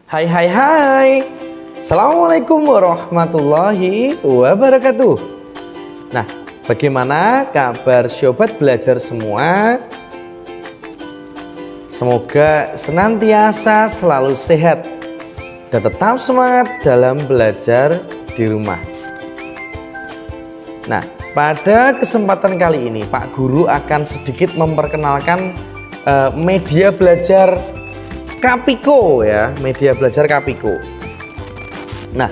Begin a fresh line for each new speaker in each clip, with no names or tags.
Hai hai hai. Assalamualaikum warahmatullahi wabarakatuh. Nah, bagaimana kabar sobat belajar semua? Semoga senantiasa selalu sehat dan tetap semangat dalam belajar di rumah. Nah, pada kesempatan kali ini Pak Guru akan sedikit memperkenalkan media belajar Kapiko ya, media belajar Kapiko. Nah,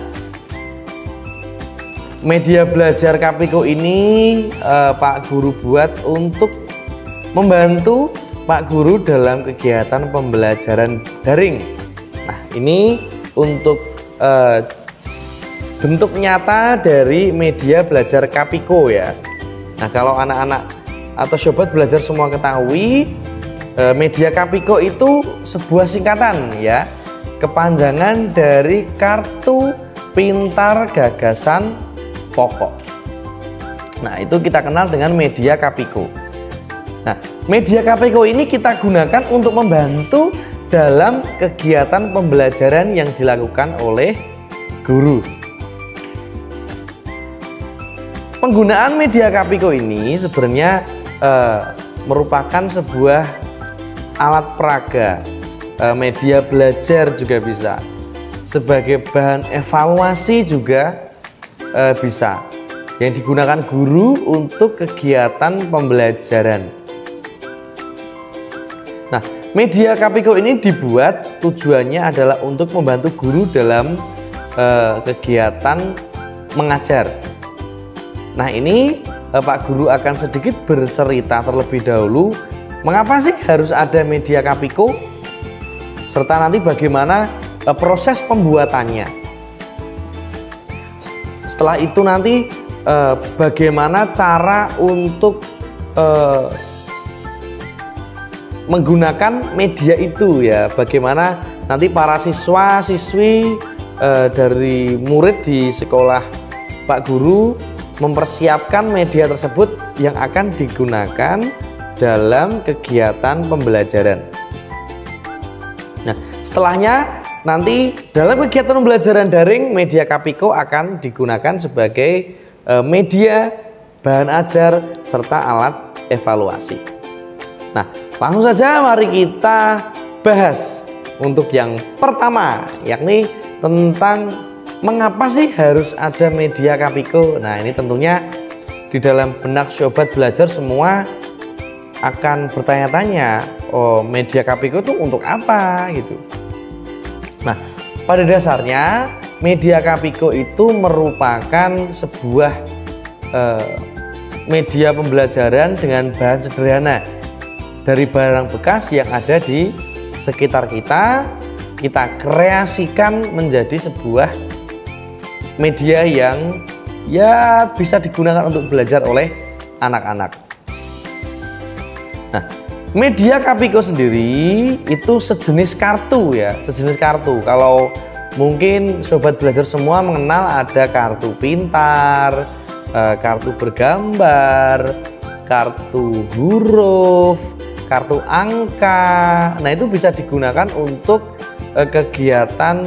media belajar Kapiko ini Pak Guru buat untuk membantu Pak Guru dalam kegiatan pembelajaran daring. Nah, ini untuk bentuk nyata dari media belajar Kapiko ya. Nah, kalau anak-anak atau sobat belajar semua ketahui, media Kapiko itu sebuah singkatan ya, kepanjangan dari Kartu Pintar Gagasan Pokok. Nah, itu kita kenal dengan media Kapiko. Nah, media Kapiko ini kita gunakan untuk membantu dalam kegiatan pembelajaran yang dilakukan oleh guru. Penggunaan media Kapiko ini sebenarnya merupakan sebuah alat peraga, media belajar juga bisa, sebagai bahan evaluasi juga bisa, yang digunakan guru untuk kegiatan pembelajaran. Nah, media Kapiko ini dibuat tujuannya adalah untuk membantu guru dalam kegiatan mengajar. Nah, ini Pak Guru akan sedikit bercerita terlebih dahulu mengapa sih harus ada media Kapiko, serta nanti bagaimana proses pembuatannya. Setelah itu nanti bagaimana cara untuk menggunakan media itu ya, bagaimana nanti para siswa-siswi dari murid di sekolah Pak Guru mempersiapkan media tersebut yang akan digunakan dalam kegiatan pembelajaran. Nah, setelahnya nanti dalam kegiatan pembelajaran daring, media Kapiko akan digunakan sebagai media bahan ajar serta alat evaluasi. Nah, langsung saja mari kita bahas untuk yang pertama, yakni tentang mengapa sih harus ada media Kapiko. Nah, ini tentunya di dalam benak sobat belajar semua akan bertanya-tanya, oh, media Kapiko itu untuk apa gitu. Nah, pada dasarnya media Kapiko itu merupakan sebuah media pembelajaran dengan bahan sederhana dari barang bekas yang ada di sekitar kita. Kita kreasikan menjadi sebuah media yang ya bisa digunakan untuk belajar oleh anak-anak. Nah, media Kapiko sendiri itu sejenis kartu ya, sejenis kartu. Kalau mungkin sobat belajar semua mengenal ada kartu pintar, kartu bergambar, kartu huruf, kartu angka. Nah, itu bisa digunakan untuk kegiatan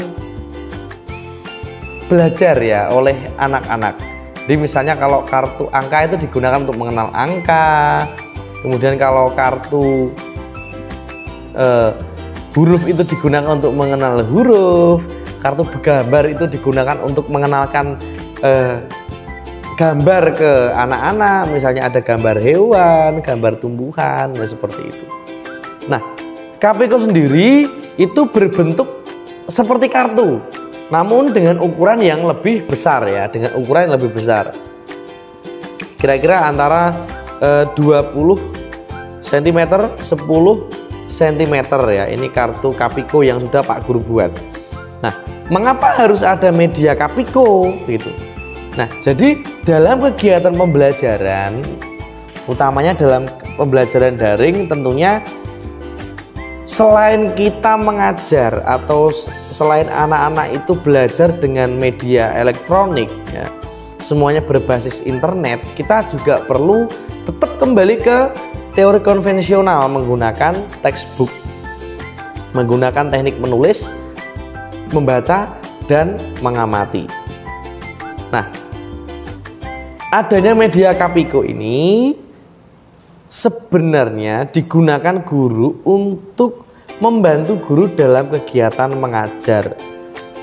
belajar ya oleh anak-anak. Jadi misalnya kalau kartu angka itu digunakan untuk mengenal angka. Kemudian kalau kartu huruf itu digunakan untuk mengenal huruf. Kartu bergambar itu digunakan untuk mengenalkan gambar ke anak-anak. Misalnya ada gambar hewan, gambar tumbuhan, ya seperti itu. Nah, Kapiko sendiri itu berbentuk seperti kartu, namun dengan ukuran yang lebih besar ya, dengan ukuran yang lebih besar. Kira-kira antara 20 cm 10 cm ya, ini kartu Kapiko yang sudah Pak Guru buat. Nah, mengapa harus ada media Kapiko gitu? Nah, jadi dalam kegiatan pembelajaran, utamanya dalam pembelajaran daring, tentunya selain kita mengajar atau selain anak-anak itu belajar dengan media elektronik ya, semuanya berbasis internet, kita juga perlu tetap kembali ke teori konvensional menggunakan textbook, menggunakan teknik menulis membaca dan mengamati. Nah, adanya media Kapiko ini sebenarnya digunakan guru untuk membantu guru dalam kegiatan mengajar,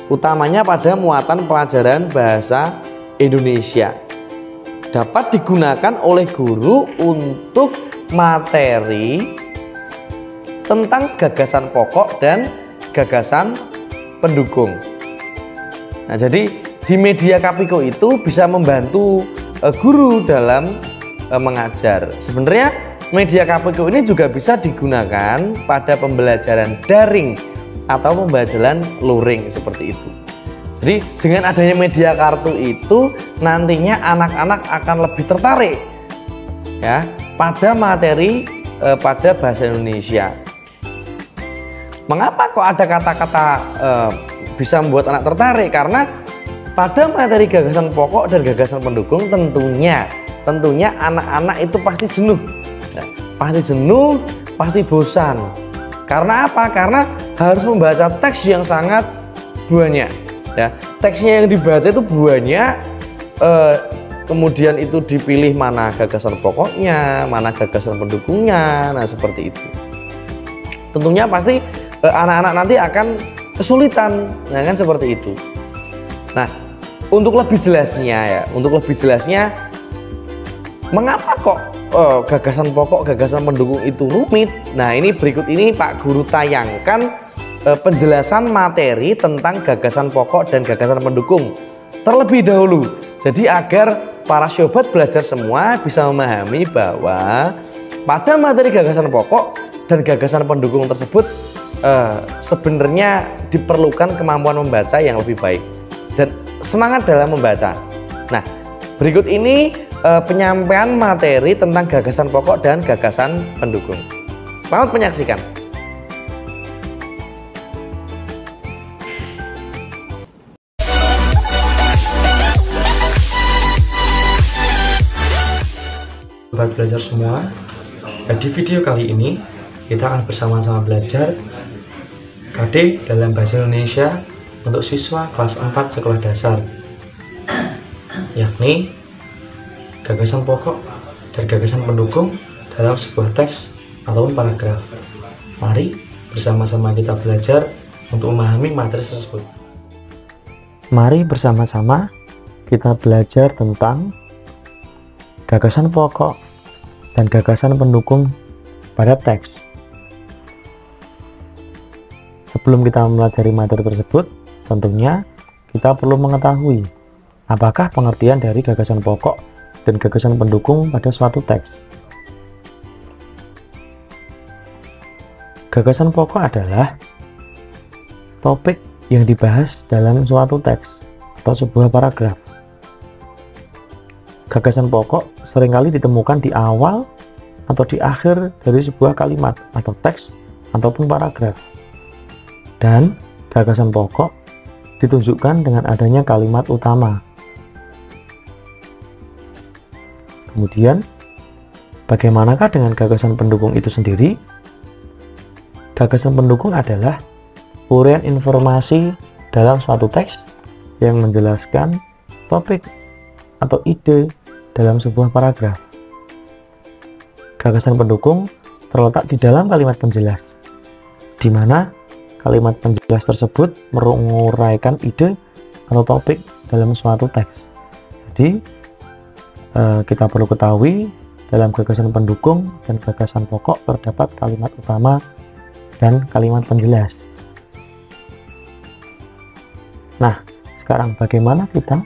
utamanya pada muatan pelajaran bahasa Indonesia. Dapat digunakan oleh guru untuk materi tentang gagasan pokok dan gagasan pendukung. Nah, jadi di media Kapiko itu bisa membantu guru dalam mengajar. Sebenarnya media Kapiko ini juga bisa digunakan pada pembelajaran daring atau pembelajaran luring seperti itu. Jadi dengan adanya media kartu itu nantinya anak-anak akan lebih tertarik ya pada materi pada bahasa Indonesia. Mengapa kok ada kata-kata bisa membuat anak tertarik? Karena pada materi gagasan pokok dan gagasan pendukung tentunya anak-anak itu pasti jenuh. Pasti jenuh, pasti bosan. Karena apa? Karena harus membaca teks yang sangat banyak. Ya, teksnya yang dibaca itu banyak. Kemudian itu dipilih mana gagasan pokoknya, mana gagasan pendukungnya. Nah, seperti itu. Tentunya pasti anak-anak nanti akan kesulitan. Nah, kan seperti itu. Nah, untuk lebih jelasnya mengapa kok gagasan pokok, gagasan pendukung itu rumit? Nah, ini berikut ini Pak Guru tayangkan penjelasan materi tentang gagasan pokok dan gagasan pendukung terlebih dahulu. Jadi agar para sobat belajar semua bisa memahami bahwa pada materi gagasan pokok dan gagasan pendukung tersebut sebenarnya diperlukan kemampuan membaca yang lebih baik dan semangat dalam membaca. Nah, berikut ini penyampaian materi tentang gagasan pokok dan gagasan pendukung. Selamat menyaksikan.
Sobat belajar semua, di video kali ini kita akan bersama-sama belajar KD dalam bahasa Indonesia untuk siswa kelas 4 sekolah dasar, yakni gagasan pokok dan gagasan pendukung dalam sebuah teks atau paragraf. Mari bersama-sama kita belajar untuk memahami materi tersebut. Mari bersama-sama kita belajar tentang gagasan pokok dan gagasan pendukung pada teks. Sebelum kita mempelajari materi tersebut, tentunya kita perlu mengetahui apakah pengertian dari gagasan pokok dan gagasan pendukung pada suatu teks. Gagasan pokok adalah topik yang dibahas dalam suatu teks atau sebuah paragraf. Gagasan pokok seringkali ditemukan di awal atau di akhir dari sebuah kalimat atau teks ataupun paragraf. Dan gagasan pokok ditunjukkan dengan adanya kalimat utama. Kemudian, bagaimanakah dengan gagasan pendukung itu sendiri? Gagasan pendukung adalah uraian informasi dalam suatu teks yang menjelaskan topik atau ide dalam sebuah paragraf. Gagasan pendukung terletak di dalam kalimat penjelas, di mana kalimat penjelas tersebut menguraikan ide atau topik dalam suatu teks. Jadi, kita perlu ketahui dalam gagasan pendukung dan gagasan pokok terdapat kalimat utama dan kalimat penjelas. Nah, sekarang bagaimana kita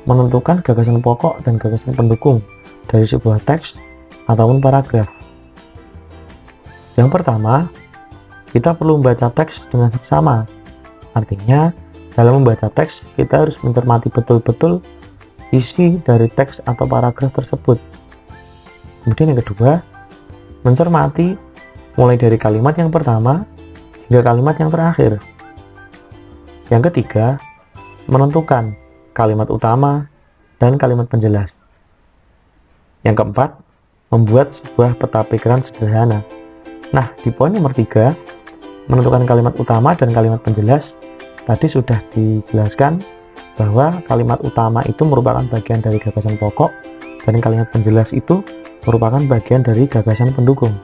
menentukan gagasan pokok dan gagasan pendukung dari sebuah teks ataupun paragraf? Yang pertama, kita perlu membaca teks dengan seksama. Artinya, dalam membaca teks, kita harus mencermati betul-betul isi dari teks atau paragraf tersebut. Kemudian yang kedua, mencermati mulai dari kalimat yang pertama hingga kalimat yang terakhir. Yang ketiga, menentukan kalimat utama dan kalimat penjelas. Yang keempat, membuat sebuah peta pikiran sederhana. Nah, di poin nomor 3, menentukan kalimat utama dan kalimat penjelas, tadi sudah dijelaskan bahwa kalimat utama itu merupakan bagian dari gagasan pokok dan kalimat penjelas itu merupakan bagian dari gagasan pendukung.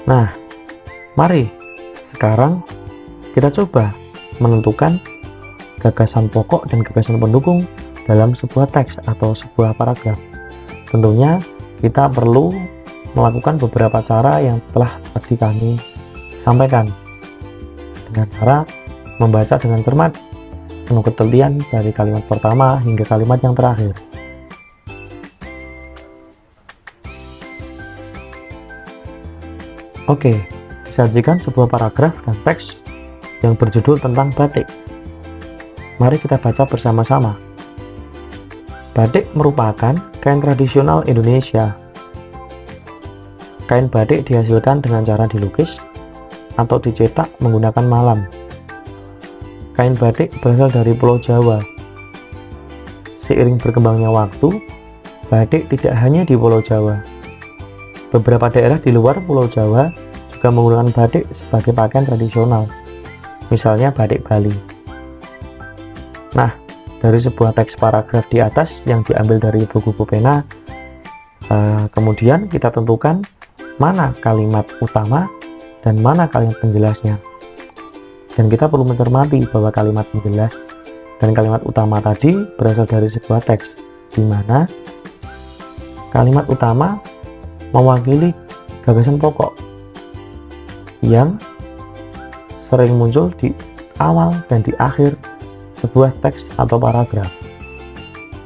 Nah, mari sekarang kita coba menentukan gagasan pokok dan gagasan pendukung dalam sebuah teks atau sebuah paragraf. Tentunya kita perlu melakukan beberapa cara yang telah tadi kami sampaikan, dengan cara membaca dengan cermat, penuh ketelitian dari kalimat pertama hingga kalimat yang terakhir. Oke, disajikan sebuah paragraf dan teks yang berjudul tentang batik. Mari kita baca bersama-sama. Batik merupakan kain tradisional Indonesia. Kain batik dihasilkan dengan cara dilukis atau dicetak menggunakan malam. Kain batik berasal dari Pulau Jawa. Seiring berkembangnya waktu, batik tidak hanya di Pulau Jawa. Beberapa daerah di luar Pulau Jawa juga menggunakan batik sebagai pakaian tradisional, misalnya batik Bali. Nah, dari sebuah teks paragraf di atas yang diambil dari buku pena, kemudian kita tentukan mana kalimat utama dan mana kalimat penjelasnya. Dan kita perlu mencermati bahwa kalimat penjelas dan kalimat utama tadi berasal dari sebuah teks, di mana kalimat utama mewakili gagasan pokok yang sering muncul di awal dan di akhir sebuah teks atau paragraf.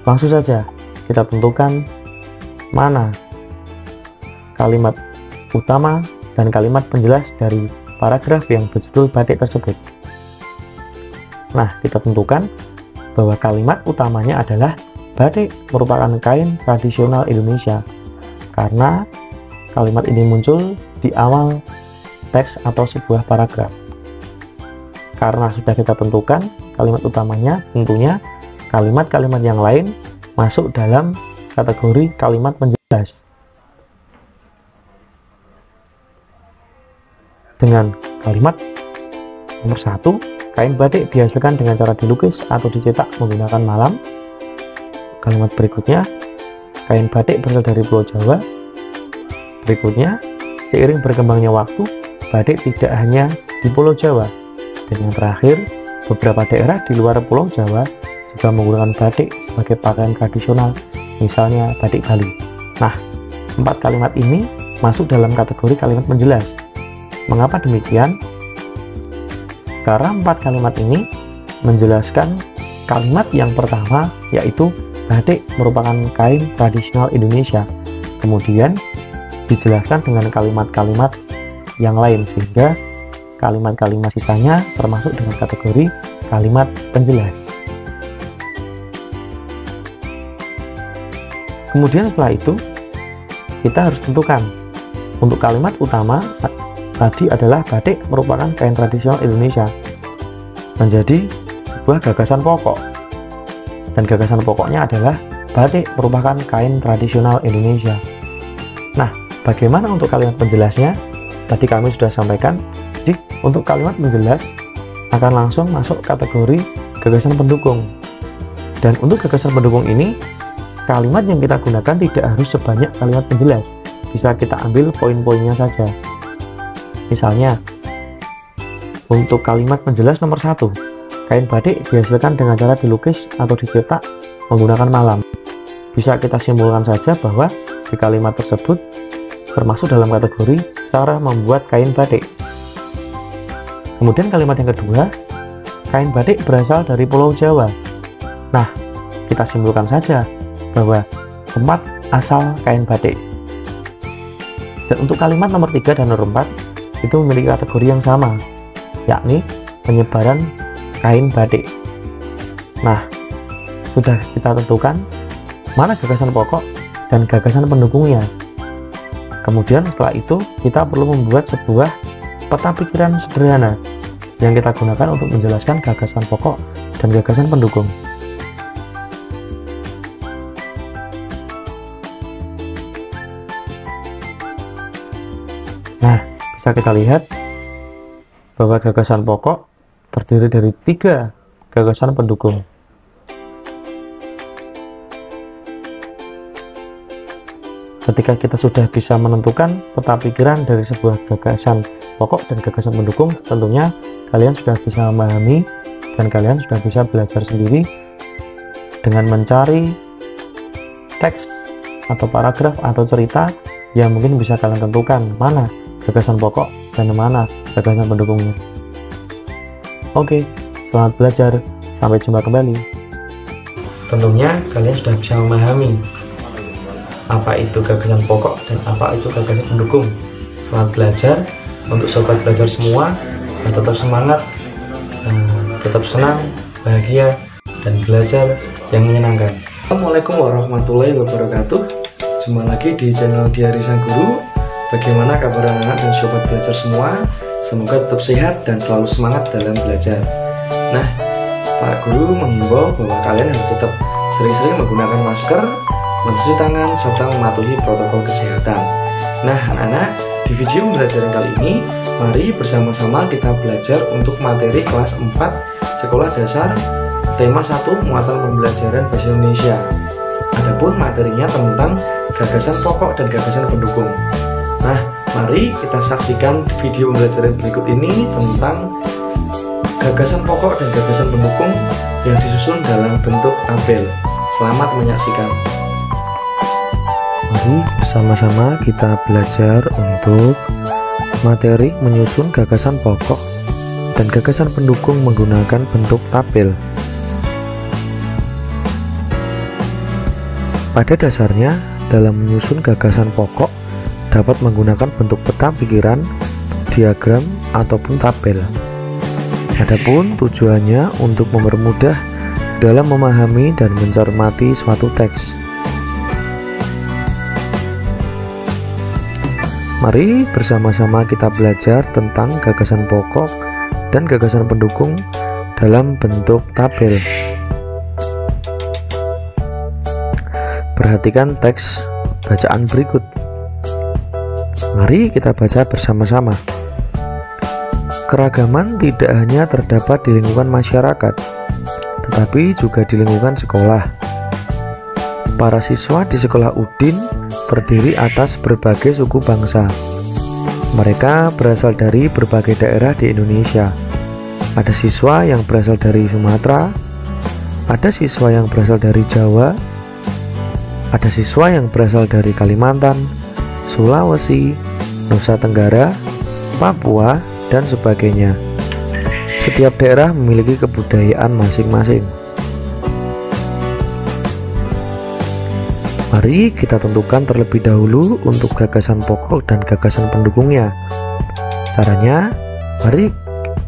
Langsung saja kita tentukan mana kalimat utama dan kalimat penjelas dari paragraf yang berjudul batik tersebut. Nah, kita tentukan bahwa kalimat utamanya adalah batik merupakan kain tradisional Indonesia, karena kalimat ini muncul di awal teks atau sebuah paragraf. Karena sudah kita tentukan kalimat utamanya, tentunya kalimat-kalimat yang lain masuk dalam kategori kalimat penjelas. Dengan kalimat nomor 1, kain batik dihasilkan dengan cara dilukis atau dicetak menggunakan malam. Kalimat berikutnya, kain batik berasal dari Pulau Jawa. Berikutnya, seiring berkembangnya waktu, batik tidak hanya di Pulau Jawa. Dan yang terakhir, beberapa daerah di luar Pulau Jawa juga menggunakan batik sebagai pakaian tradisional, misalnya batik Bali. Nah, 4 kalimat ini masuk dalam kategori kalimat penjelas. Mengapa demikian? Karena 4 kalimat ini menjelaskan kalimat yang pertama, yaitu batik merupakan kain tradisional Indonesia. Kemudian dijelaskan dengan kalimat-kalimat yang lain, sehingga kalimat-kalimat sisanya termasuk dengan kategori kalimat penjelas. Kemudian setelah itu kita harus tentukan untuk kalimat utama tadi adalah batik merupakan kain tradisional Indonesia, menjadi sebuah gagasan pokok, dan gagasan pokoknya adalah batik merupakan kain tradisional Indonesia. Nah, bagaimana untuk kalimat penjelasnya? Tadi kami sudah sampaikan, jadi untuk kalimat penjelas akan langsung masuk kategori gagasan pendukung. Dan untuk gagasan pendukung ini, kalimat yang kita gunakan tidak harus sebanyak kalimat penjelas, bisa kita ambil poin-poinnya saja. Misalnya, untuk kalimat penjelas nomor 1, kain batik dihasilkan dengan cara dilukis atau dicetak menggunakan malam. Bisa kita simpulkan saja bahwa di kalimat tersebut termasuk dalam kategori cara membuat kain batik. Kemudian kalimat yang kedua, kain batik berasal dari Pulau Jawa. Nah, kita simpulkan saja bahwa tempat asal kain batik. Dan untuk kalimat nomor 3 dan nomor 4 itu memiliki kategori yang sama, yakni penyebaran kain batik. Nah, sudah kita tentukan mana gagasan pokok dan gagasan pendukungnya. Kemudian setelah itu kita perlu membuat sebuah peta pikiran sederhana yang kita gunakan untuk menjelaskan gagasan pokok dan gagasan pendukung. Nah, bisa kita lihat bahwa gagasan pokok terdiri dari 3 gagasan pendukung. Ketika kita sudah bisa menentukan peta pikiran dari sebuah gagasan pokok dan gagasan pendukung, tentunya kalian sudah bisa memahami dan kalian sudah bisa belajar sendiri dengan mencari teks atau paragraf atau cerita yang mungkin bisa kalian tentukan mana gagasan pokok dan mana gagasan pendukungnya. Oke, selamat belajar, sampai jumpa kembali. Tentunya kalian sudah bisa memahami apa itu gagasan pokok dan apa itu gagasan pendukung. Selamat belajar untuk sobat belajar semua, dan tetap semangat, tetap senang, bahagia, dan belajar yang menyenangkan. Assalamualaikum warahmatullahi wabarakatuh. Jumpa lagi di channel Diari Sang Guru. Bagaimana kabar anak-anak dan sobat belajar semua? Semoga tetap sehat dan selalu semangat dalam belajar. Nah, Pak Guru menghimbau bahwa kalian harus tetap sering-sering menggunakan masker, mencuci tangan, serta mematuhi protokol kesehatan. Nah, anak-anak, di video pembelajaran kali ini, mari bersama-sama kita belajar untuk materi kelas 4 Sekolah Dasar, tema 1 Muatan Pembelajaran Bahasa Indonesia. Adapun materinya tentang gagasan pokok dan gagasan pendukung. Nah, mari kita saksikan video pembelajaran berikut ini tentang gagasan pokok dan gagasan pendukung yang disusun dalam bentuk tabel. Selamat menyaksikan. Mari bersama-sama kita belajar untuk materi menyusun gagasan pokok dan gagasan pendukung menggunakan bentuk tabel. Pada dasarnya, dalam menyusun gagasan pokok dapat menggunakan bentuk peta pikiran, diagram, ataupun tabel. Adapun tujuannya untuk mempermudah dalam memahami dan mencermati suatu teks. Mari bersama-sama kita belajar tentang gagasan pokok dan gagasan pendukung dalam bentuk tabel. Perhatikan teks bacaan berikut. Mari kita baca bersama-sama. Keragaman tidak hanya terdapat di lingkungan masyarakat, tetapi juga di lingkungan sekolah. Para siswa di sekolah Udin terdiri atas berbagai suku bangsa. Mereka berasal dari berbagai daerah di Indonesia. Ada siswa yang berasal dari Sumatera, ada siswa yang berasal dari Jawa, ada siswa yang berasal dari Kalimantan, Sulawesi, Nusa Tenggara, Papua, dan sebagainya. Setiap daerah memiliki kebudayaan masing-masing. Mari kita tentukan terlebih dahulu untuk gagasan pokok dan gagasan pendukungnya. Caranya, mari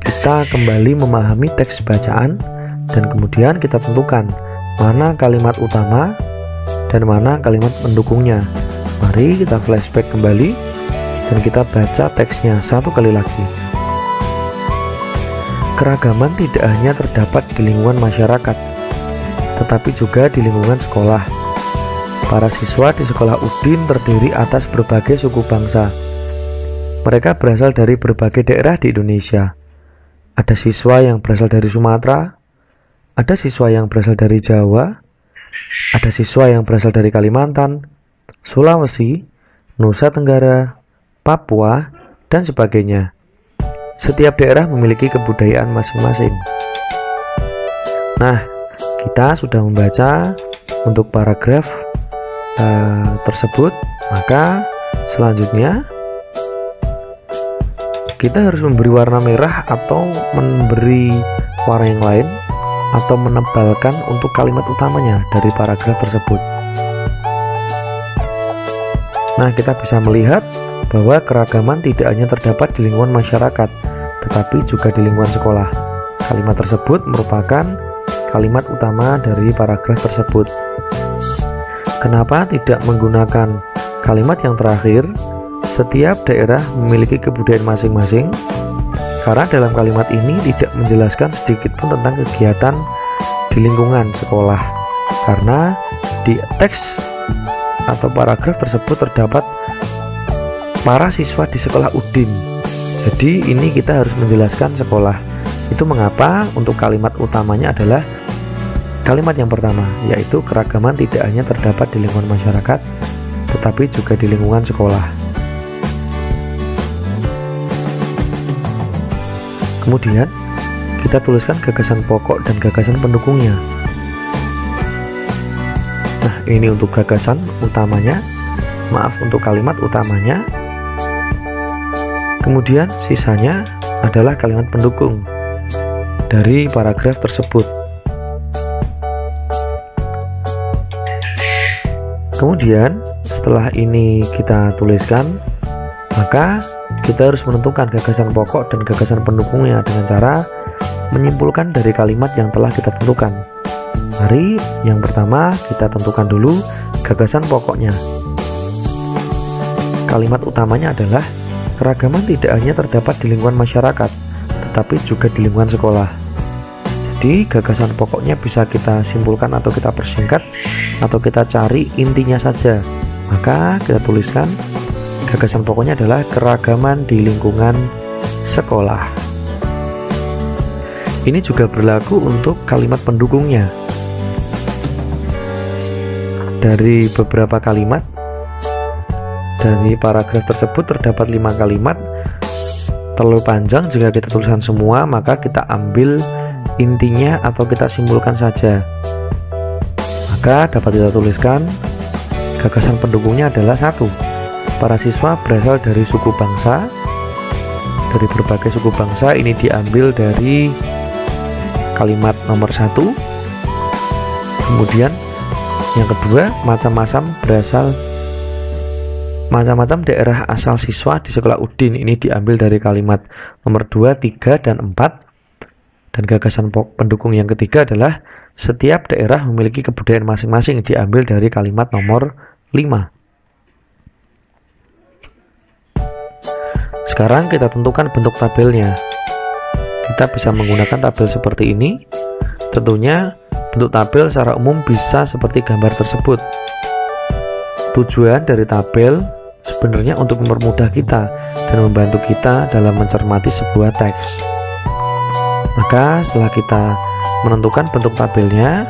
kita kembali memahami teks bacaan dan kemudian kita tentukan mana kalimat utama dan mana kalimat pendukungnya. Mari kita flashback kembali dan kita baca teksnya satu kali lagi. Keragaman tidak hanya terdapat di lingkungan masyarakat, tetapi juga di lingkungan sekolah. Para siswa di sekolah Udin terdiri atas berbagai suku bangsa. Mereka berasal dari berbagai daerah di Indonesia. Ada siswa yang berasal dari Sumatera, ada siswa yang berasal dari Jawa, ada siswa yang berasal dari Kalimantan, Sulawesi, Nusa Tenggara, Papua, dan sebagainya. Setiap daerah memiliki kebudayaan masing-masing. Nah, kita sudah membaca untuk paragraf tersebut, maka selanjutnya kita harus memberi warna merah atau memberi warna yang lain atau menebalkan untuk kalimat utamanya dari paragraf tersebut. Nah, kita bisa melihat bahwa keragaman tidak hanya terdapat di lingkungan masyarakat, tetapi juga di lingkungan sekolah. Kalimat tersebut merupakan kalimat utama dari paragraf tersebut. Kenapa tidak menggunakan kalimat yang terakhir? Setiap daerah memiliki kebudayaan masing-masing. Karena dalam kalimat ini tidak menjelaskan sedikit pun tentang kegiatan di lingkungan sekolah. Karena di teks atau paragraf tersebut terdapat para siswa di sekolah Udin. Jadi ini kita harus menjelaskan sekolah itu mengapa. Untuk kalimat utamanya adalah kalimat yang pertama, yaitu keragaman tidak hanya terdapat di lingkungan masyarakat, tetapi juga di lingkungan sekolah. Kemudian kita tuliskan gagasan pokok dan gagasan pendukungnya. Nah, ini untuk gagasan utamanya, untuk kalimat utamanya. Kemudian sisanya adalah kalimat pendukung dari paragraf tersebut. Kemudian setelah ini kita tuliskan, maka kita harus menentukan gagasan pokok dan gagasan pendukungnya dengan cara menyimpulkan dari kalimat yang telah kita tentukan. Mari yang pertama kita tentukan dulu gagasan pokoknya. Kalimat utamanya adalah keragaman tidak hanya terdapat di lingkungan masyarakat, tetapi juga di lingkungan sekolah. Jadi gagasan pokoknya bisa kita simpulkan atau kita persingkat atau kita cari intinya saja. Maka kita tuliskan gagasan pokoknya adalah keragaman di lingkungan sekolah. Ini juga berlaku untuk kalimat pendukungnya. Dari beberapa kalimat dari paragraf tersebut terdapat 5 kalimat terlalu panjang. Jika kita tuliskan semua, maka kita ambil intinya atau kita simpulkan saja. Maka dapat kita tuliskan gagasan pendukungnya adalah 1. Para siswa berasal dari suku bangsa. Dari berbagai suku bangsa, ini diambil dari kalimat nomor 1. Kemudian yang kedua, macam-macam daerah asal siswa di sekolah Udin, ini diambil dari kalimat nomor 2, 3, dan 4. Dan gagasan pendukung yang ketiga adalah setiap daerah memiliki kebudayaan masing-masing, diambil dari kalimat nomor 5. Sekarang kita tentukan bentuk tabelnya. Kita bisa menggunakan tabel seperti ini. Tentunya bentuk tabel secara umum bisa seperti gambar tersebut. Tujuan dari tabel sebenarnya untuk mempermudah kita dan membantu kita dalam mencermati sebuah teks. Maka setelah kita menentukan bentuk tabelnya,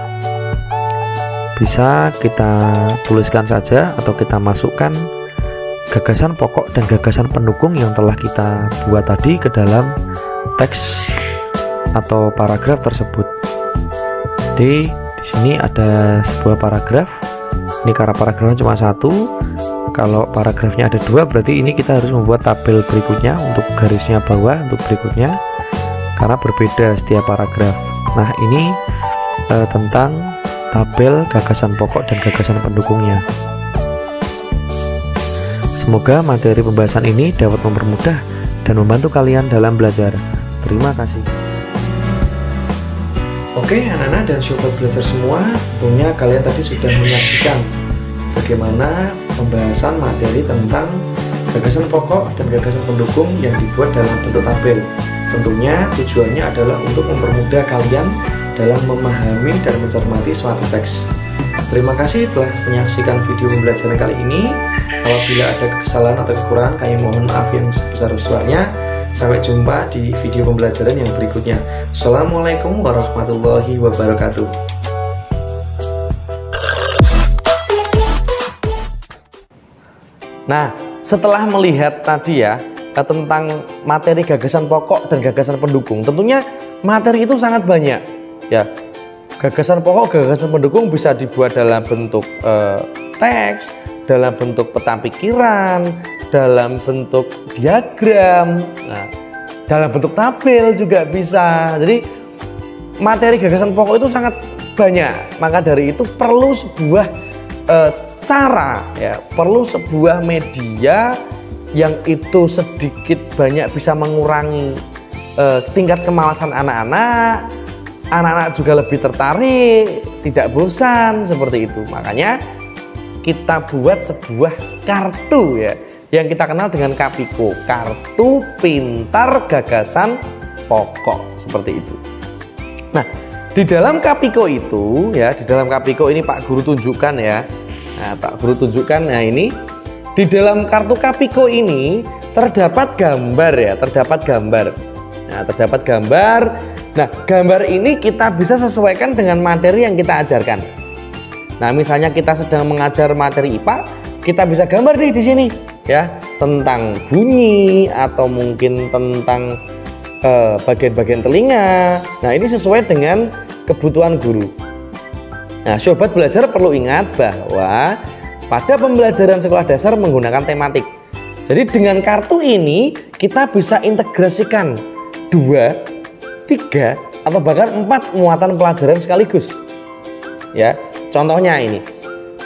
bisa kita tuliskan saja atau kita masukkan gagasan pokok dan gagasan pendukung yang telah kita buat tadi ke dalam teks atau paragraf tersebut. Jadi di sini ada sebuah paragraf. Ini karena paragrafnya cuma 1. Kalau paragrafnya ada 2, berarti ini kita harus membuat tabel berikutnya untuk garisnya bawah untuk berikutnya, karena berbeda setiap paragraf. Nah, ini tentang tabel gagasan pokok dan gagasan pendukungnya. Semoga materi pembahasan ini dapat mempermudah dan membantu kalian dalam belajar. Terima kasih.
Oke, anak-anak dan sobat belajar semua, tentunya kalian tadi sudah menyaksikan bagaimana pembahasan materi tentang gagasan pokok dan gagasan pendukung yang dibuat dalam bentuk tabel. Tentunya tujuannya adalah untuk mempermudah kalian dalam memahami dan mencermati suatu teks. Terima kasih telah menyaksikan video pembelajaran kali ini. Apabila ada kesalahan atau kekurangan, kami mohon maaf yang sebesar-besarnya. Sampai jumpa di video pembelajaran yang berikutnya. Assalamualaikum warahmatullahi wabarakatuh. Nah, setelah melihat tadi ya tentang materi gagasan pokok dan gagasan pendukung, tentunya materi itu sangat banyak ya. Gagasan pokok, gagasan pendukung bisa dibuat dalam bentuk teks, dalam bentuk peta pikiran, dalam bentuk diagram, nah, dalam bentuk tabel juga bisa. Jadi materi gagasan pokok itu sangat banyak. Maka dari itu perlu sebuah cara ya, perlu sebuah media yang itu sedikit banyak bisa mengurangi tingkat kemalasan anak-anak. Anak-anak juga lebih tertarik, tidak bosan seperti itu. Makanya kita buat sebuah kartu ya, yang kita kenal dengan Kapiko, kartu pintar gagasan pokok, seperti itu. Nah, di dalam Kapiko itu ya, di dalam Kapiko ini Pak Guru tunjukkan ya. Nah, Pak Guru tunjukkan. Nah, ini di dalam kartu Kapiko ini terdapat gambar ya, terdapat gambar. Nah, terdapat gambar. Nah, gambar ini kita bisa sesuaikan dengan materi yang kita ajarkan. Nah, misalnya kita sedang mengajar materi IPA, kita bisa gambar nih di sini ya, tentang bunyi atau mungkin tentang bagian-bagian telinga. Nah, ini sesuai dengan kebutuhan guru. Nah, sobat belajar perlu ingat bahwa pada pembelajaran sekolah dasar menggunakan tematik. Jadi dengan kartu ini kita bisa integrasikan 2, 3, atau bahkan 4 muatan pelajaran sekaligus. Ya, contohnya ini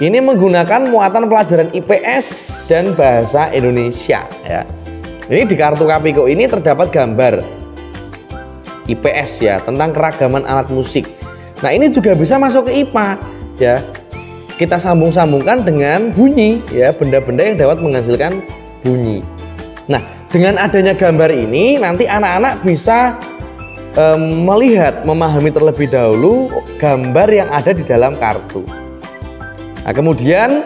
menggunakan muatan pelajaran IPS dan bahasa Indonesia ya. Ini di kartu Kapiko ini terdapat gambar IPS ya, tentang keragaman alat musik. Nah, ini juga bisa masuk ke IPA ya. Kita sambung-sambungkan dengan bunyi ya, benda-benda yang dapat menghasilkan bunyi. Nah, dengan adanya gambar ini nanti anak-anak bisa melihat, memahami terlebih dahulu gambar yang ada di dalam kartu. Nah, kemudian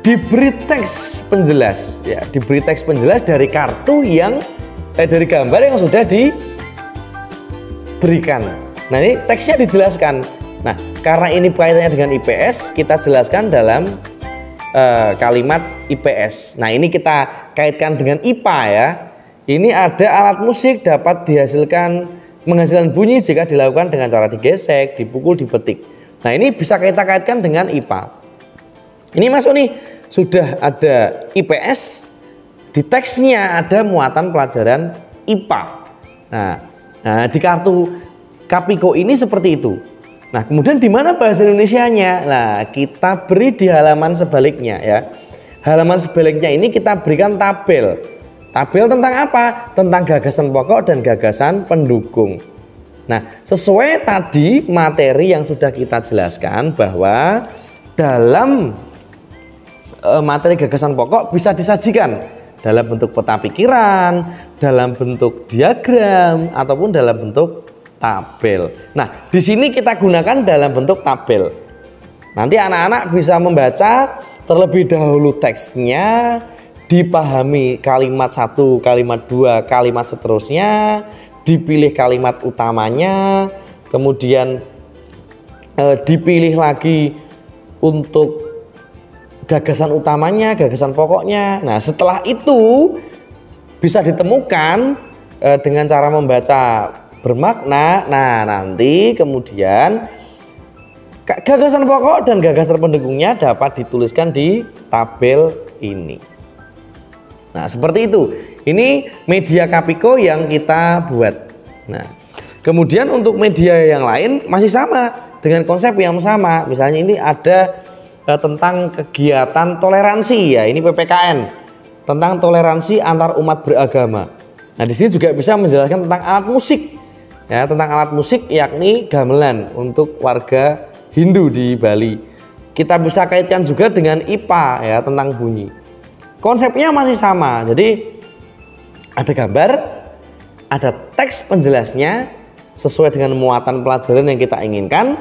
diberi teks penjelas ya, diberi teks penjelas dari kartu yang dari gambar yang sudah diberikan. Nah, ini teksnya dijelaskan. Nah, karena ini kaitannya dengan IPS, kita jelaskan dalam kalimat IPS. Nah, ini kita kaitkan dengan IPA ya. Ini ada alat musik dapat menghasilkan bunyi jika dilakukan dengan cara digesek, dipukul, dipetik. Nah, ini bisa kita kaitkan dengan IPA. Ini masuk nih, sudah ada IPS, di teksnya ada muatan pelajaran IPA. Nah, di kartu Kapiko ini seperti itu. Nah, kemudian di mana bahasa Indonesianya? Nah, kita beri di halaman sebaliknya ya. Halaman sebaliknya ini kita berikan tabel. Tabel tentang apa? Tentang gagasan pokok dan gagasan pendukung. Nah, sesuai tadi materi yang sudah kita jelaskan bahwa dalam materi gagasan pokok bisa disajikan dalam bentuk peta pikiran, dalam bentuk diagram, ataupun dalam bentuk tabel. Nah, di sini kita gunakan dalam bentuk tabel. Nanti anak-anak bisa membaca terlebih dahulu teksnya, dipahami kalimat 1, kalimat 2, kalimat seterusnya, dipilih kalimat utamanya, kemudian dipilih lagi untuk gagasan utamanya, gagasan pokoknya. Nah, setelah itu bisa ditemukan dengan cara membaca bermakna. Nah, nanti kemudian gagasan pokok dan gagasan pendukungnya dapat dituliskan di tabel ini. Nah, seperti itu. Ini media Kapiko yang kita buat. Nah, kemudian untuk media yang lain masih sama dengan konsep yang sama. Misalnya ini ada tentang kegiatan toleransi ya. Ini PPKN tentang toleransi antar umat beragama. Nah, di sini juga bisa menjelaskan tentang alat musik. Ya, tentang alat musik yakni gamelan untuk warga Hindu di Bali. Kita bisa kaitkan juga dengan IPA ya, tentang bunyi. Konsepnya masih sama. Jadi ada gambar, ada teks penjelasnya sesuai dengan muatan pelajaran yang kita inginkan.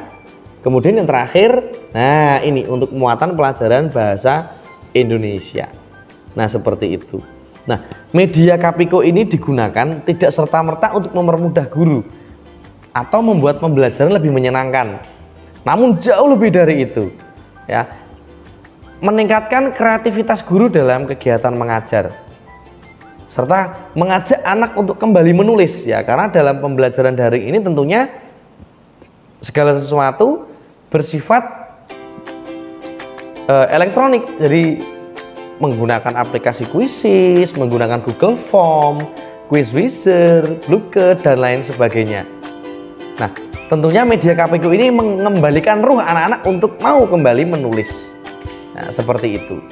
Kemudian yang terakhir, nah ini untuk muatan pelajaran bahasa Indonesia. Nah, seperti itu. Nah, media Kapiko ini digunakan tidak serta-merta untuk mempermudah guru atau membuat pembelajaran lebih menyenangkan. Namun jauh lebih dari itu, ya, meningkatkan kreativitas guru dalam kegiatan mengajar, serta mengajak anak untuk kembali menulis ya, karena dalam pembelajaran daring ini tentunya segala sesuatu bersifat elektronik. Jadi menggunakan aplikasi Quizizz, menggunakan Google Form, Quizwizard, Bluecut, dan lain sebagainya. Nah, tentunya media Kapiko ini mengembalikan ruh anak-anak untuk mau kembali menulis. Nah, seperti itu.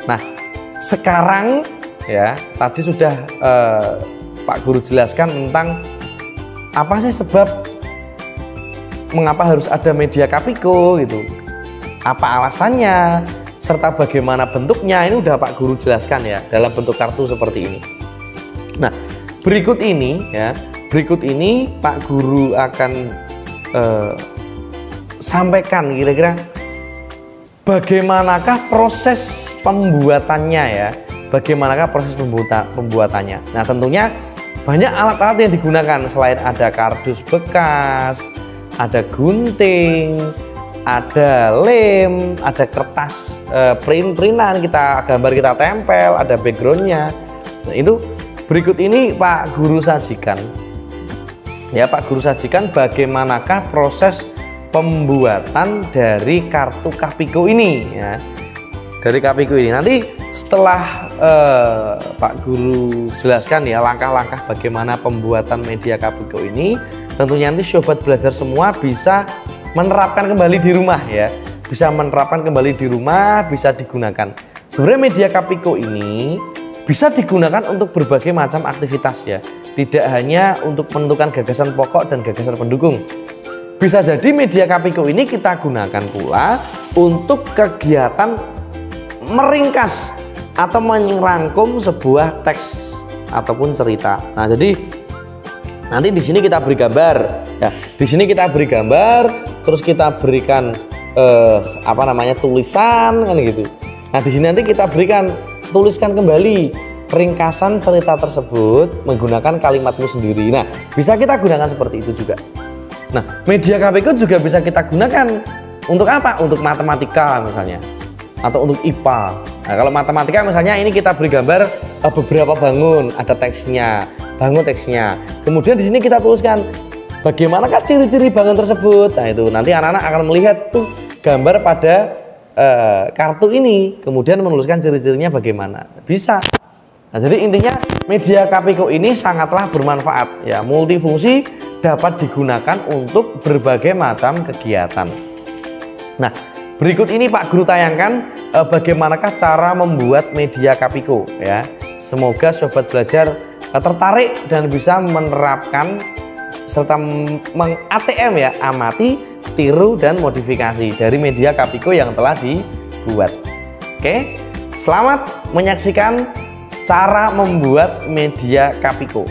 Nah, sekarang ya, tadi sudah Pak Guru jelaskan tentang apa sih sebab mengapa harus ada media Kapiko gitu. Apa alasannya serta bagaimana bentuknya, ini udah Pak Guru jelaskan ya dalam bentuk kartu seperti ini. Nah, berikut ini Pak Guru akan sampaikan kira-kira bagaimanakah proses pembuatannya ya, bagaimanakah proses pembuatannya. Nah, tentunya banyak alat-alat yang digunakan. Selain ada kardus bekas, ada gunting, ada lem, ada kertas print-printan gambar kita tempel, ada backgroundnya. Nah, itu berikut ini Pak Guru sajikan. Ya, Pak Guru sajikan bagaimanakah proses pembuatan dari kartu Kapigo ini, ya. Dari Kapigo ini nanti setelah Pak Guru jelaskan ya langkah-langkah bagaimana pembuatan media Kapigo ini, tentunya nanti sobat belajar semua bisa menerapkan kembali di rumah ya. Bisa menerapkan kembali di rumah, bisa digunakan. Sebenarnya media Kapigo ini bisa digunakan untuk berbagai macam aktivitas ya. Tidak hanya untuk menentukan gagasan pokok dan gagasan pendukung. Bisa jadi media Kapigo ini kita gunakan pula untuk kegiatan meringkas atau merangkum sebuah teks ataupun cerita. Nah, jadi nanti di sini kita beri gambar ya. Di sini kita beri gambar, terus kita berikan tulisan kan gitu. Nah, di sini nanti kita tuliskan kembali ringkasan cerita tersebut menggunakan kalimatmu sendiri. Nah, bisa kita gunakan seperti itu juga. Nah, media Kapigo juga bisa kita gunakan untuk apa? Untuk matematika misalnya, atau untuk IPA. Nah, kalau matematika misalnya ini kita beri gambar beberapa bangun, ada teksnya, bangun teksnya. Kemudian di sini kita tuliskan bagaimanakah ciri-ciri bangun tersebut. Nah, itu nanti anak-anak akan melihat tuh gambar pada kartu ini, kemudian menuliskan ciri-cirinya bagaimana. Bisa. Nah, jadi intinya media Kapigo ini sangatlah bermanfaat ya, multifungsi, dapat digunakan untuk berbagai macam kegiatan. Nah, berikut ini Pak Guru tayangkan bagaimanakah cara membuat media Kapigo ya. Semoga sobat belajar tertarik dan bisa menerapkan serta meng-ATM ya, amati, tiru dan modifikasi dari media Kapigo yang telah dibuat. Oke, selamat menyaksikan cara membuat media Kapigo.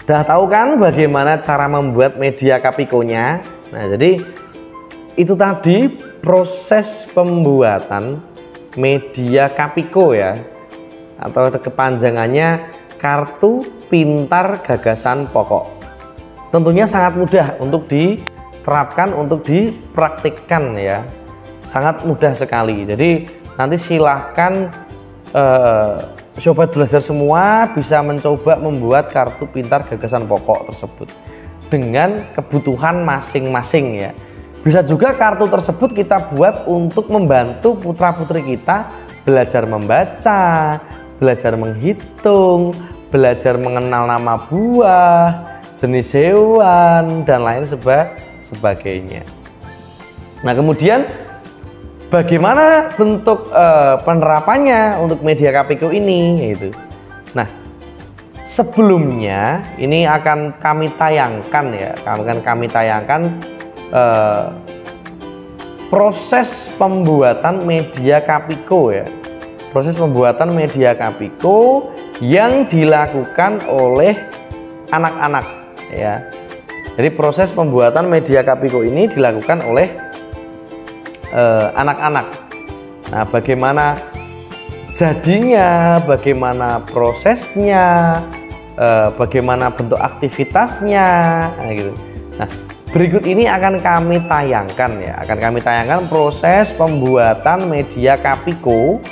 Sudah tahu kan bagaimana cara membuat media Kapiko-nya? Nah, jadi itu tadi proses pembuatan media Kapiko ya, atau kepanjangannya Kartu Pintar Gagasan Pokok. Tentunya sangat mudah untuk diterapkan, untuk dipraktikkan ya, sangat mudah sekali. Jadi nanti silahkan sobat belajar semua bisa mencoba membuat kartu pintar gagasan pokok tersebut dengan kebutuhan masing-masing ya. Bisa juga kartu tersebut kita buat untuk membantu putra-putri kita belajar membaca, belajar menghitung, belajar mengenal nama buah, jenis hewan, dan lain sebagainya. Nah, kemudian bagaimana bentuk penerapannya untuk media Kapiko ini gitu. Nah, sebelumnya ini akan kami tayangkan ya, kami tayangkan proses pembuatan media Kapiko ya. Proses pembuatan media Kapiko yang dilakukan oleh anak-anak ya. Jadi proses pembuatan media Kapiko ini dilakukan oleh anak-anak. Nah, bagaimana jadinya, bagaimana prosesnya, bagaimana bentuk aktivitasnya, nah, gitu. Nah, berikut ini akan kami tayangkan ya, akan kami tayangkan proses pembuatan media Kapiko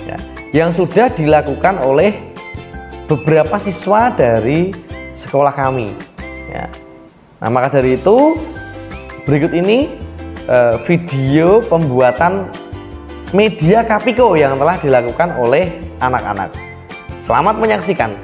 ya, yang sudah dilakukan oleh beberapa siswa dari sekolah kami ya. Nah, maka dari itu berikut ini video pembuatan media Kapiko yang telah dilakukan oleh anak-anak. Selamat menyaksikan.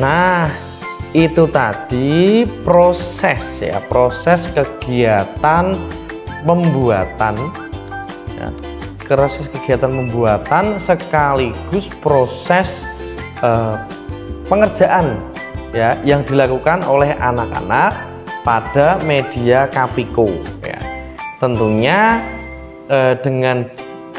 Nah, itu tadi proses ya, proses kegiatan pembuatan ya, proses kegiatan pembuatan sekaligus proses pengerjaan ya yang dilakukan oleh anak-anak pada media Kapiko ya. Tentunya dengan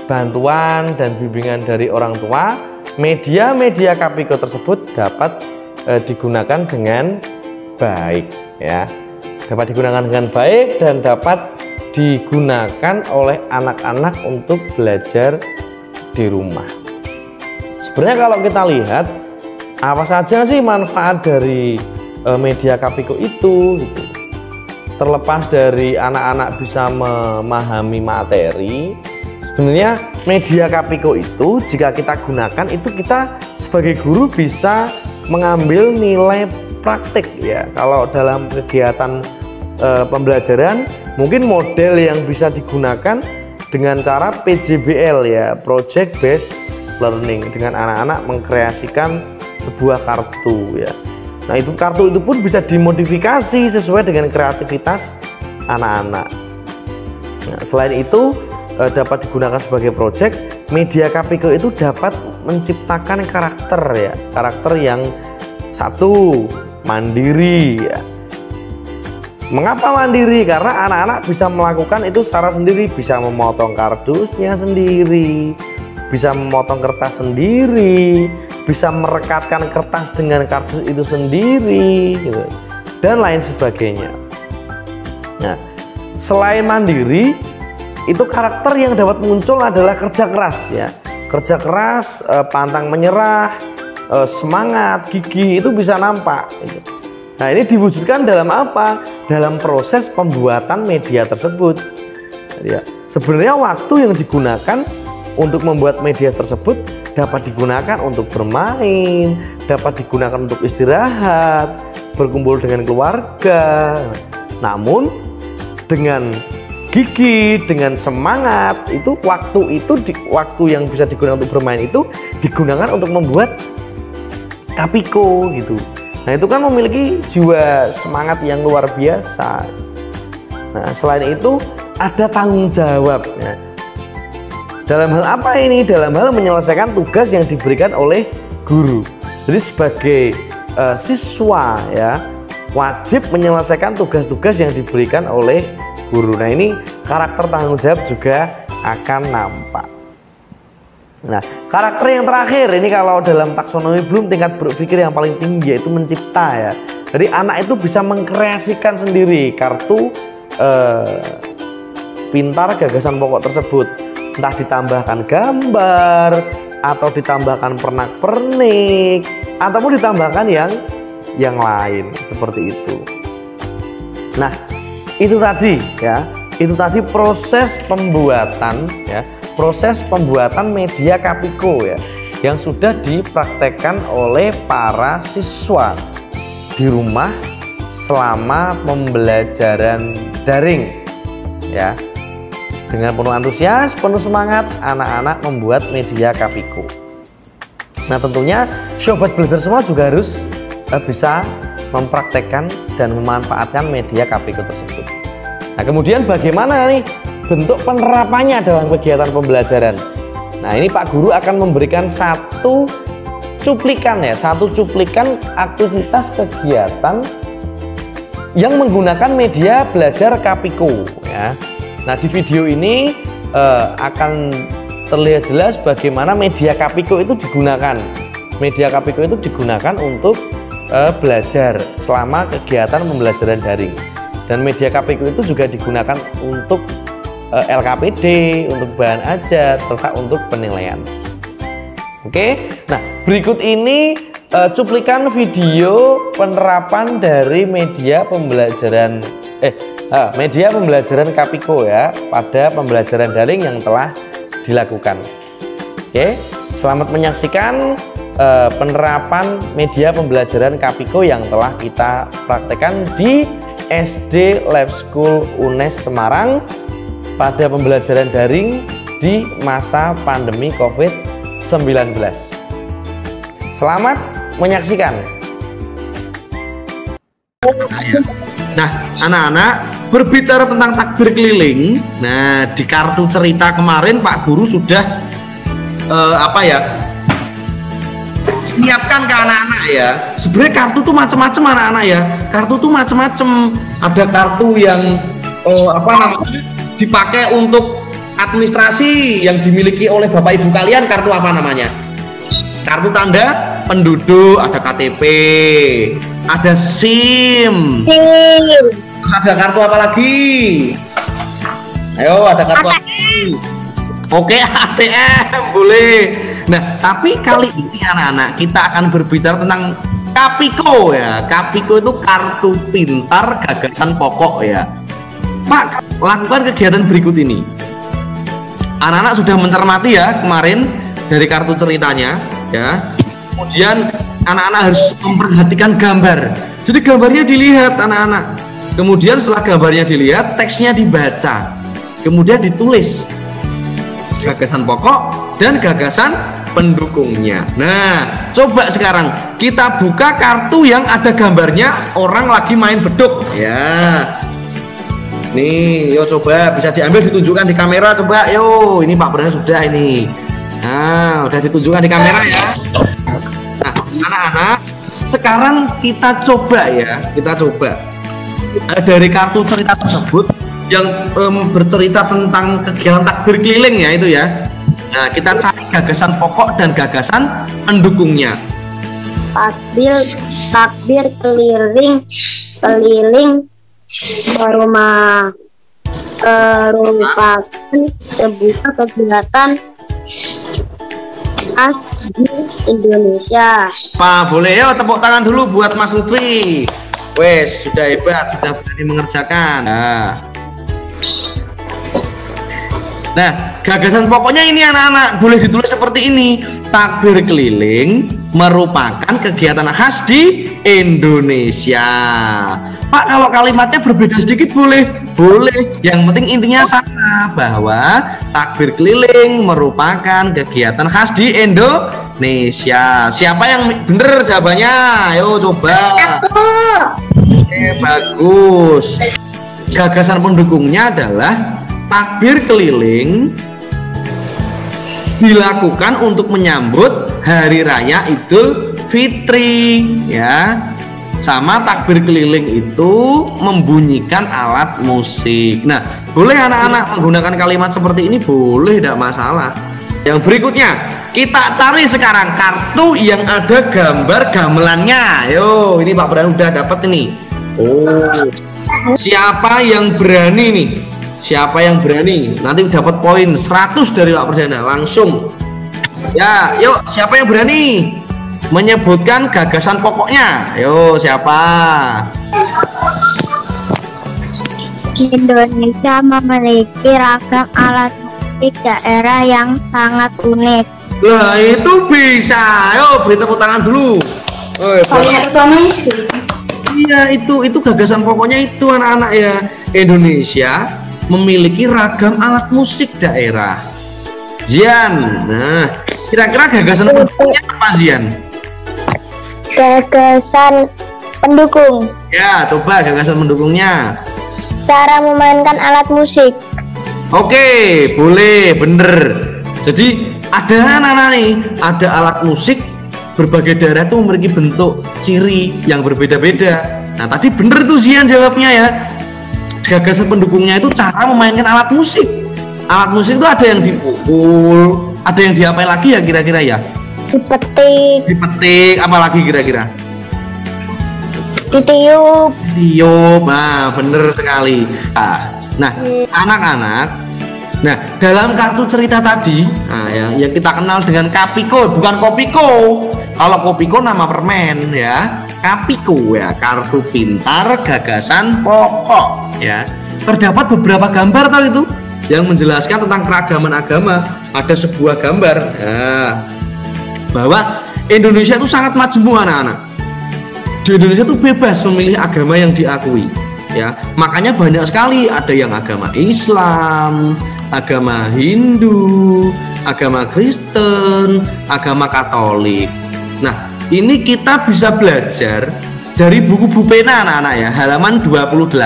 bantuan dan bimbingan dari orang tua, media-media Kapiko tersebut dapat digunakan dengan baik ya, dapat digunakan dengan baik dan dapat digunakan oleh anak-anak untuk belajar di rumah. Sebenarnya kalau kita lihat apa saja sih manfaat dari media Kapiko itu gitu. Terlepas dari anak-anak bisa memahami materi, sebenarnya media Kapiko itu jika kita gunakan itu kita sebagai guru bisa mengambil nilai praktik ya. Kalau dalam kegiatan pembelajaran mungkin model yang bisa digunakan dengan cara PJBL ya, Project Based Learning, dengan anak-anak mengkreasikan sebuah kartu ya. Nah, itu kartu itu pun bisa dimodifikasi sesuai dengan kreativitas anak-anak. Nah, selain itu dapat digunakan sebagai project, media Kapiko itu dapat menciptakan karakter ya, karakter yang satu mandiri ya. Mengapa mandiri? Karena anak-anak bisa melakukan itu secara sendiri, bisa memotong kardusnya sendiri, bisa memotong kertas sendiri, bisa merekatkan kertas dengan kardus itu sendiri gitu, dan lain sebagainya. Nah, selain mandiri, itu karakter yang dapat muncul adalah kerja keras ya, kerja keras, pantang menyerah, semangat, gigih itu bisa nampak gitu. Nah, ini diwujudkan dalam apa? Dalam proses pembuatan media tersebut ya. Sebenarnya waktu yang digunakan untuk membuat media tersebut dapat digunakan untuk bermain, dapat digunakan untuk istirahat, berkumpul dengan keluarga. Namun dengan gigih, dengan semangat, itu waktu yang bisa digunakan untuk bermain itu digunakan untuk membuat Kapiko gitu. Nah, itu kan memiliki jiwa semangat yang luar biasa. Nah, selain itu ada tanggung jawab ya. Dalam hal apa ini? Dalam hal menyelesaikan tugas yang diberikan oleh guru. Jadi sebagai siswa ya, wajib menyelesaikan tugas-tugas yang diberikan oleh guru. Nah, ini karakter tanggung jawab juga akan nampak. Nah, karakter yang terakhir ini kalau dalam taksonomi Bloom tingkat berpikir yang paling tinggi yaitu mencipta ya. Jadi anak itu bisa mengkreasikan sendiri kartu pintar gagasan pokok tersebut. Entah ditambahkan gambar atau ditambahkan pernak-pernik ataupun ditambahkan yang lain seperti itu. Nah, itu tadi ya, itu tadi proses pembuatan ya, proses pembuatan media Kapiko ya, yang sudah dipraktekkan oleh para siswa di rumah selama pembelajaran daring ya. Dengan penuh antusias, penuh semangat, anak-anak membuat media Kapiko. Nah, tentunya sobat belajar semua juga harus bisa mempraktekkan dan memanfaatkan media Kapiko tersebut. Nah, kemudian bagaimana nih bentuk penerapannya dalam kegiatan pembelajaran? Nah, ini Pak Guru akan memberikan satu cuplikan aktivitas kegiatan yang menggunakan media belajar Kapiko ya. Nah, di video ini akan terlihat jelas bagaimana media Kapiko itu digunakan. Media Kapiko itu digunakan untuk belajar selama kegiatan pembelajaran daring. Dan media Kapiko itu juga digunakan untuk LKPD, untuk bahan ajar, serta untuk penilaian. Oke, nah berikut ini cuplikan video penerapan dari media pembelajaran Kapiko ya pada pembelajaran daring yang telah dilakukan. Oke, selamat menyaksikan penerapan media pembelajaran Kapiko yang telah kita praktekkan di SD Lab School UNES Semarang pada pembelajaran daring di masa pandemi COVID-19. Selamat menyaksikan. Nah, anak-anak, berbicara tentang takbir keliling, nah di kartu cerita kemarin Pak Guru sudah menyiapkan ke anak-anak ya. Sebenarnya kartu tuh macam-macam anak-anak ya. Kartu tuh macam-macam. Ada kartu yang dipakai untuk administrasi yang dimiliki oleh Bapak Ibu kalian. Kartu apa namanya? Kartu tanda penduduk, ada KTP, ada SIM. Terus ada kartu apa lagi? Ayo, ada kartu apa lagi? Oke, ATM boleh. Nah, tapi kali ini anak-anak kita akan berbicara tentang Kapiko ya. Kapiko itu kartu pintar gagasan pokok ya. Pak, lakukan kegiatan berikut ini. Anak-anak sudah mencermati ya kemarin dari kartu ceritanya ya. Kemudian anak-anak harus memperhatikan gambar. Jadi gambarnya dilihat anak-anak. Kemudian setelah gambarnya dilihat, teksnya dibaca. Kemudian ditulis gagasan pokok dan gagasan pendukungnya. Nah, coba sekarang kita buka kartu yang ada gambarnya orang lagi main beduk ya. Nih, yo coba bisa diambil ditunjukkan di kamera coba. Yo, ini Pak Brana sudah ini. Nah, udah ditunjukkan di kamera ya. Nah, anak-anak, sekarang kita coba ya, dari kartu cerita tersebut yang bercerita tentang kegiatan takbir keliling ya itu ya. Nah, kita cari gagasan pokok dan gagasan pendukungnya.
Takbir keliling merupakan sebuah kegiatan khas di Indonesia.
Pak, boleh yo tepuk tangan dulu buat Mas Lutfi. Wes, sudah hebat, sudah berani mengerjakan. Nah, gagasan pokoknya ini anak-anak boleh ditulis seperti ini. Takbir keliling merupakan kegiatan khas di Indonesia. Pak, kalau kalimatnya berbeda sedikit boleh? Boleh. Yang penting intinya sama, bahwa takbir keliling merupakan kegiatan khas di Indonesia. Siapa yang bener jawabannya? Ayo coba. Bagus. Gagasan pendukungnya adalah takbir keliling dilakukan untuk menyambut Hari Raya Idul Fitri ya. Sama takbir keliling itu membunyikan alat musik. Nah, boleh anak-anak menggunakan kalimat seperti ini, boleh, tidak masalah. Yang berikutnya, kita cari sekarang kartu yang ada gambar gamelannya. Yo, ini Pak Bran udah dapat ini. Oh, siapa yang berani nih? Siapa yang berani? Nanti dapat poin 100 dari Pak Perdana langsung. Ya, yuk siapa yang berani menyebutkan gagasan pokoknya? Ayo, siapa?
Indonesia memiliki ragam alat musik daerah yang sangat unik.
Lah, itu bisa. Ayo, beri tepuk tangan dulu. Iya, itu gagasan pokoknya itu anak-anak ya. Indonesia memiliki ragam alat musik daerah. Zian, nah kira-kira gagasan pendukungnya apa Zian?
Gagasan pendukung.
Ya, coba gagasan pendukungnya.
Cara memainkan alat musik.
Oke, boleh, bener. Jadi ada anak-anak nih, ada alat musik berbagai daerah itu memiliki bentuk ciri yang berbeda-beda. Nah, tadi bener tuh Zian jawabnya ya. Gagasan pendukungnya itu cara memainkan alat musik. Alat musik itu ada yang dipukul, ada yang diapain lagi ya kira-kira ya? Dipetik, apa lagi kira-kira?
Ditiup.
Nah bener sekali. Nah anak-anak, nah dalam kartu cerita tadi, nah, yang kita kenal dengan Kapiko, bukan Kopiko. Kalau Kopiko nama permen ya. Kapiko ya, kartu pintar gagasan pokok ya. Terdapat beberapa gambar tahu itu yang menjelaskan tentang keragaman agama. Ada sebuah gambar ya, bahwa Indonesia itu sangat majemuk anak-anak. Di Indonesia itu bebas memilih agama yang diakui ya. Makanya banyak sekali, ada yang agama Islam, agama Hindu, agama Kristen, agama Katolik. Nah, ini kita bisa belajar dari buku Bu Pena anak-anak ya, halaman 28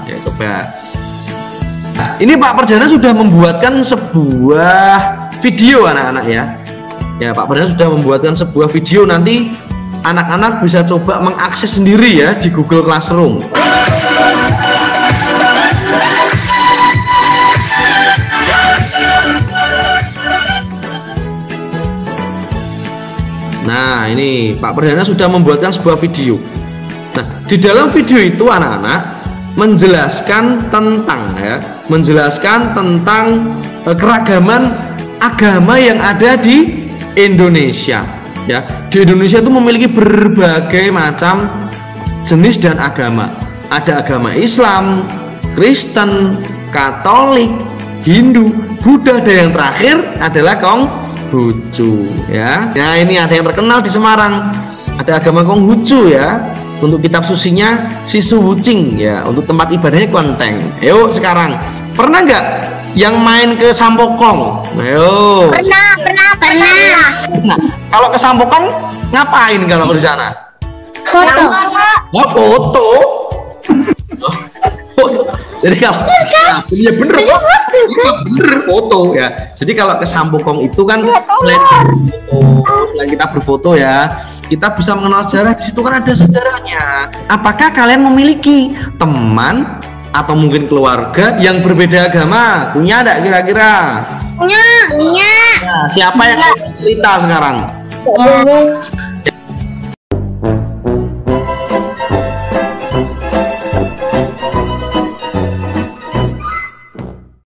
ya, coba. Nah, ini Pak Perdana sudah membuatkan sebuah video anak-anak ya. Ya, Pak Perdana sudah membuatkan sebuah video, nanti anak-anak bisa coba mengakses sendiri ya di Google Classroom. Nah, ini Pak Perdana sudah membuatkan sebuah video. Nah, di dalam video itu anak-anak menjelaskan tentang keragaman agama yang ada di Indonesia. Ya, di Indonesia itu memiliki berbagai macam jenis dan agama. Ada agama Islam, Kristen, Katolik, Hindu, Buddha, dan yang terakhir adalah Konghucu ya. Nah, ini ada yang terkenal di Semarang, ada agama Konghucu ya. Untuk kitab susinya Sisuwucing ya, untuk tempat ibadahnya Klonteng. Ayo sekarang, pernah nggak yang main ke Sampokong? Ayo.
Pernah.
Nah, kalau ke Sampokong ngapain kalau di sana?
Foto.
Mau foto. Jadi kalau ya bener kok, bener foto ya. Jadi kalau ke Sampokong itu kan selain kita berfoto ya, kita bisa mengenal sejarah. Di situ kan ada sejarahnya. Apakah kalian memiliki teman atau mungkin keluarga yang berbeda agama? Punya enggak kira-kira?
Punya.
Nah, siapa yang cerita sekarang?